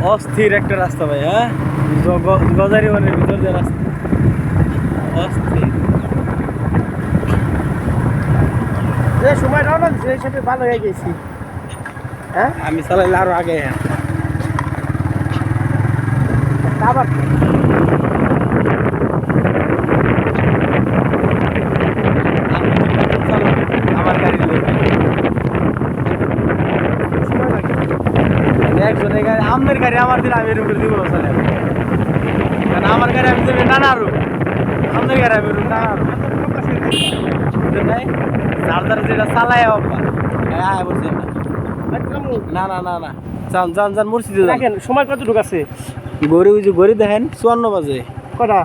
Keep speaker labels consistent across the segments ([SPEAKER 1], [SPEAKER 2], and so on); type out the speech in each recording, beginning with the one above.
[SPEAKER 1] অস্থির একটা রাস্তা ভাই, হ্যাঁ, গজারি বনের ভিতর যে রাস্তা, অস্থির।
[SPEAKER 2] যে সময় রওনা দিচ্ছে এই সাথে ভালো হয়ে গেছি। হ্যাঁ,
[SPEAKER 1] আমি চালাইলে আরো আগে, হ্যাঁ।
[SPEAKER 2] আবার
[SPEAKER 1] আমার গাড়ি
[SPEAKER 2] সময় লাগে।
[SPEAKER 1] একজনের গাড়ি, আমাদের গাড়ি আমার দিলে আমি এরকম করে দিব না চালাই, কারণ আমার গাড়ি আমি দেবে নানা রুট, আমাদের গাড়ি আমি এরকম নানা রুট নাই, যার দ্বারা যেটা চালাই অভ্যাস। হ্যাঁ বলছি না না না না, যান যান যান মুর্শিদে যান।
[SPEAKER 2] দেখেন সময় কতটুকু আছে?
[SPEAKER 1] গড়ি ওই যে গড়ি দেখেন 54 বাজে
[SPEAKER 2] কটা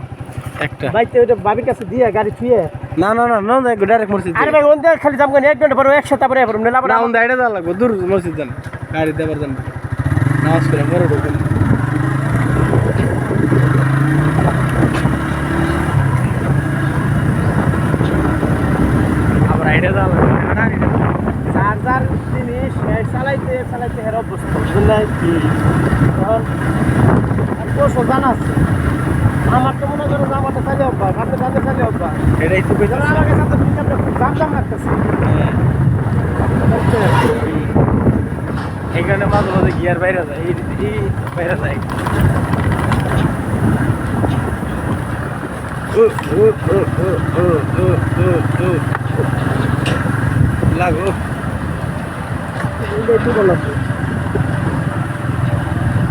[SPEAKER 1] একটা।
[SPEAKER 2] বাইতে ওইটা বাবির কাছে দিয়ে গাড়ি ছুঁয়ে।
[SPEAKER 1] না না না না, ডাইরেক্ট মসজিদ।
[SPEAKER 2] আরে ভাই ওন দিয়ে খালি যাবো 1 ঘন্টা পরে একসাথে পরে পরে নেলা
[SPEAKER 1] না ওন দাইড়ে যাওয়া লাগবে, দূর মসজিদ যান, গাড়ি দেবার যান, নামাজ পড়ে পরে ঢুকেন। আবার আইডে যাওয়া লাগবে না,
[SPEAKER 2] চার্জার জিনিস চালাইতে চালাইতে হের অবস্থা বুঝলেন। তখন কৌশল জানা আছে আমার, তো মনে করো আমারটা চালিয়ে অভ্যাস, আপনি চালিয়ে চালিয়ে অভ্যাস।
[SPEAKER 1] এটাই তো কইতাছি।
[SPEAKER 2] ধরো আমাকে সাথে পিকআপটা খুব জাম জাম লাগতেছে।
[SPEAKER 1] এখানে মাঝে মাঝে গিয়ার বাইরে যায়, এই বাইরে যায়। লাগো
[SPEAKER 2] এইটাই তো বললাম।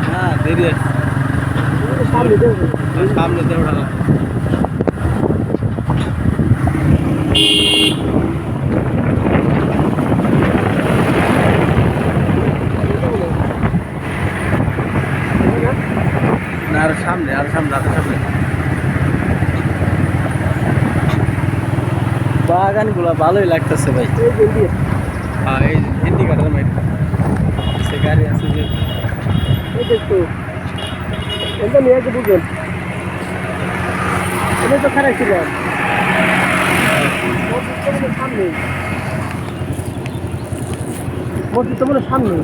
[SPEAKER 1] হ্যাঁ, দেরি আছে,
[SPEAKER 2] সামনে দেবো।
[SPEAKER 1] সামনে দিয়ে ওঠা লাগবে। না, আরো সামনে, আরো সামনে, আরো সামনে। বাগানগুলা ভালোই লাগতেছে ভাই।
[SPEAKER 2] এই যে দিয়ে
[SPEAKER 1] হ্যাঁ, এই হিন্দি কাটার মাইট সে গাড়ি আছে যে,
[SPEAKER 2] এই যে তো এটা নিয়ে যে বুঝুন এটা তো খারাপ ছিল। মসজিদ তো মনে সামনে, মসজিদ তো মনে সামনে।